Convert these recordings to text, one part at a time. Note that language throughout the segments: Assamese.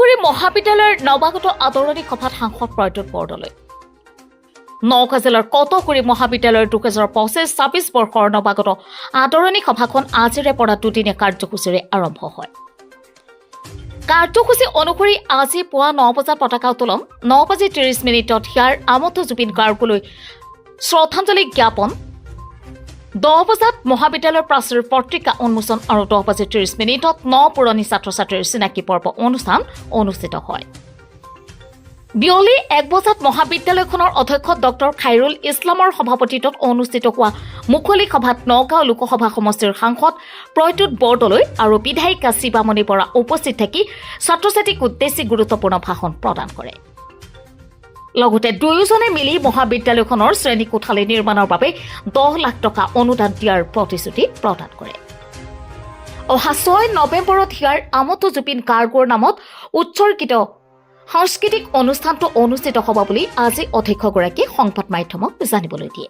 কটগুৰি মহাবিদ্যালয়ৰ নৱাগত আদৰণি সভাত সাংসদ প্ৰদ্যুৎ বৰদলৈ। নওগাঁ জিলাৰ কটগুৰি মহাবিদ্যালয়ৰ 2025-26 বৰ্ষৰ নৱাগত আদৰণি সভাখন আজিৰে পৰা দুদিনীয়া কাৰ্যসূচীৰে আৰম্ভ হয়। কাৰ্যসূচী অনুসৰি আজি পুৱা 9 বজাত পতাকা উত্তোলন, 9:30 হিয়াৰ আমত জুবিন গাৰ্গলৈ শ্ৰদ্ধাঞ্জলি জ্ঞাপন, 10 বজাত মহাবিদ্যালয়ৰ প্ৰাচীৰ পত্ৰিকা উন্মোচন আৰু 10:30 ন পুৰণি ছাত্ৰ ছাত্ৰীৰ চিনাকি পৰ্ব অনুষ্ঠান অনুষ্ঠিত হয়। বিয়লি 1 বজাত মহাবিদ্যালয়খনৰ অধ্যক্ষ ডক্টৰ খাইৰুল ইছলামৰ সভাপতিত্বত অনুষ্ঠিত হোৱা মুকলি সভাত নগাঁও লোকসভা সমষ্টিৰ সাংসদ প্ৰদ্যুৎ বৰদলৈ আৰু বিধায়িকা শিৱামণি বৰা উপস্থিত থাকি ছাত্ৰ ছাত্ৰীক উদ্দেশ্যি গুৰুত্বপূৰ্ণ ভাষণ প্ৰদান কৰে। লগতে দুয়োজনে মিলি মহাবিদ্যালয়খনৰ শ্ৰেণী কোঠালী নিৰ্মাণৰ বাবে 10 লাখ টকা অনুদান দিয়াৰ প্ৰতিশ্ৰুতি প্ৰদান কৰে। অহা 6 নৱেম্বৰত হিয়াৰ আমত জুবিন গাৰ্গৰ নামত উৎসৰ্গিত সাংস্কৃতিক অনুষ্ঠানটো অনুষ্ঠিত হ'ব বুলি আজি অধ্যক্ষগৰাকীয়ে সংবাদ মাধ্যমক জানিবলৈ দিয়ে।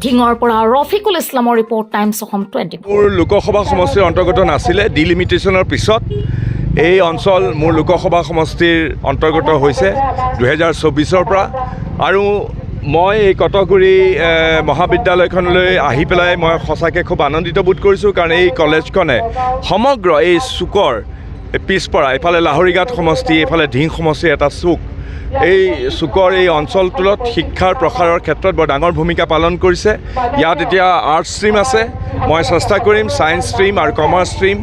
ঢিঙৰ পৰা ৰফিকুল ইছলামৰ ৰিপৰ্ট, টাইমছ অসম 24। মোৰ লোকসভা সমষ্টিৰ অন্তৰ্গত নাছিলে, ডিলিমিটেশ্যনৰ পিছত এই অঞ্চল মোৰ লোকসভা সমষ্টিৰ অন্তৰ্গত হৈছে 2024 পৰা। আৰু মই এই কটগুৰি মহাবিদ্যালয়খনলৈ আহি পেলাই মই সঁচাকৈ খুব আনন্দিত বোধ কৰিছোঁ, কাৰণ এই কলেজখনে সমগ্ৰ এই চুকৰ পিছপৰা, এইফালে লাহৰীঘাট সমষ্টি, এইফালে ঢিং সমষ্টিৰ এটা চুক, এই চুকৰ এই অঞ্চলটোত শিক্ষাৰ প্ৰসাৰৰ ক্ষেত্ৰত বৰ ডাঙৰ ভূমিকা পালন কৰিছে। ইয়াত এতিয়া আৰ্টছ ষ্ট্ৰীম আছে, মই চেষ্টা কৰিম ছায়েন্স ষ্ট্ৰীম আৰু কমাৰ্চ ষ্ট্ৰীম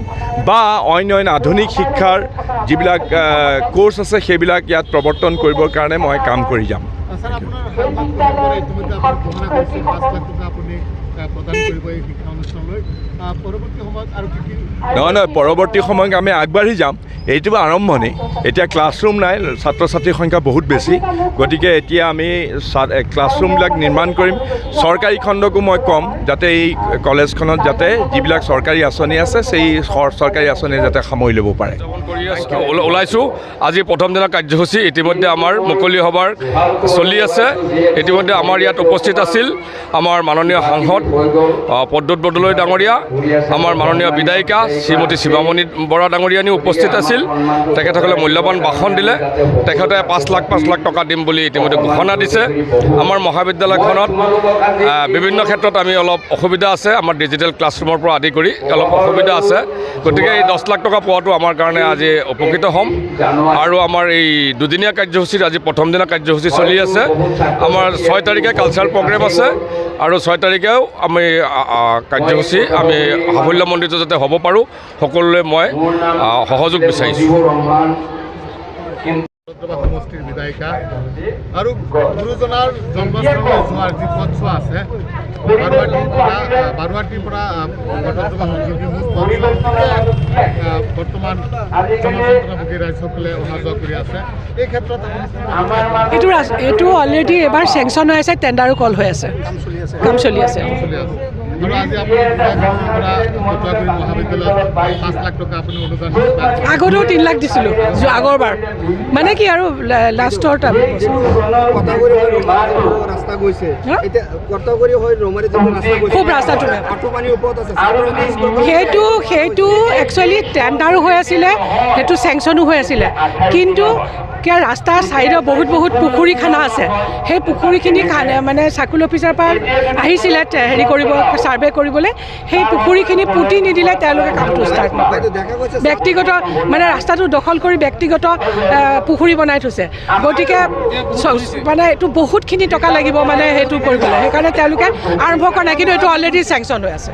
বা অন্য আধুনিক শিক্ষাৰ যিবিলাক কোৰ্চ আছে সেইবিলাক ইয়াত প্ৰৱৰ্তন কৰিবৰ কাৰণে মই কাম কৰি যাম। নহয়, পৰৱৰ্তী সময়ত আমি আগবাঢ়ি যাম। এইটো আৰম্ভণি, এতিয়া ক্লাছৰুম নাই, ছাত্ৰ ছাত্ৰীৰ সংখ্যা বহুত বেছি, গতিকে এতিয়া আমি ক্লাছৰুমবিলাক নিৰ্মাণ কৰিম। চৰকাৰী খণ্ডকো মই ক'ম যাতে এই কলেজখনত যাতে যিবিলাক চৰকাৰী আঁচনি আছে সেই চৰকাৰী আঁচনি যাতে সামৰি ল'ব পাৰে। ওলাইছোঁ আজি প্ৰথম দিনৰ কাৰ্যসূচী ইতিমধ্যে আমাৰ মুকলি সভাৰ চলি আছে। ইতিমধ্যে আমাৰ ইয়াত উপস্থিত আছিল আমাৰ মাননীয় সাংসদ প্ৰদ্যুৎ বৰদলৈ ডাঙৰীয়া, আমাৰ মাননীয় বিধায়িকা শ্ৰীমতী শিৱামণি বৰা ডাঙৰীয়ানী উপস্থিত আছিল। তেখেতসকলে মূল্যৱান ভাষণ দিলে। তেখেতে 5 লাখ টকা দিম বুলি ইতিমধ্যে ঘোষণা দিছে। আমাৰ মহাবিদ্যালয়খনত বিভিন্ন ক্ষেত্ৰত আমি অলপ অসুবিধা আছে, আমাৰ ডিজিটেল ক্লাছৰুমৰ পৰা আদি কৰি অলপ অসুবিধা আছে, গতিকে এই 10 লাখ টকা পোৱাটো আমাৰ কাৰণে আজি উপকৃত হ'ম। আৰু আমাৰ এই দুদিনীয়া কাৰ্যসূচীত আজি প্ৰথম দিনা কাৰ্যসূচী চলি আছে। আমাৰ 6 তাৰিখে কালচাৰেল প্ৰগ্ৰেম আছে আৰু 6 তাৰিখেও আমি কাৰ্যসূচী আমি সাফল্যমণ্ডিত যাতে হ'ব পাৰোঁ, সকলোৱে মই সহযোগ বিচাৰিছোঁ। সমষ্টিৰ বিধায়িকা আৰু গুৰুজনাৰ জন্মস্থানলৈ যোৱাৰ যি পথছোৱা আছে, বাৰুৱাটিৰ পৰা গণতন্ত্ৰ সংযোগী মূল বৰ্তমান জনযন্ত্ৰণাভোগী ৰাইজসকলে অহা যোৱা কৰি আছে। এই ক্ষেত্ৰত এইটো অলৰেডি এবাৰ চেংচন হৈ আছে, টেণ্ডাৰো কল হৈ আছে, কাম চলি আছে। আৰু আজি আপুনি মহাবিদ্যালয়ত 5 লাখ টকা আপুনি অনুদান আগতেও 3 লাখ দিছিলোঁ আগৰবাৰ, মানে কি আৰু লাষ্টৰ খুব ৰাস্তাটো সেইটো একচুৱেলি টেণ্ডাৰো হৈ আছিলে, সেইটো চেংচনো হৈ আছিলে, কিন্তু কিয় ৰাস্তাৰ ছাইডত বহুত পুখুৰী খানা আছে। সেই পুখুৰীখিনি মানে চাৰ্কুল অফিচাৰ পৰা আহিছিলে হেৰি কৰিব, ছাৰ্ভে কৰিবলৈ, সেই পুখুৰীখিনি পুতি নিদিলে তেওঁলোকে কামটো ষ্টাৰ্ট নকৰে। ব্যক্তিগত মানে ৰাস্তাটো দখল কৰি ব্যক্তিগত পুখুৰী বনাই থৈছে, গতিকে মানে এইটো বহুতখিনি টকা লাগিব মানে সেইটো কৰিবলৈ, সেইকাৰণে তেওঁলোকে আৰম্ভ কৰা নাই, কিন্তু এইটো অলৰেডি চেংচন হৈ আছে।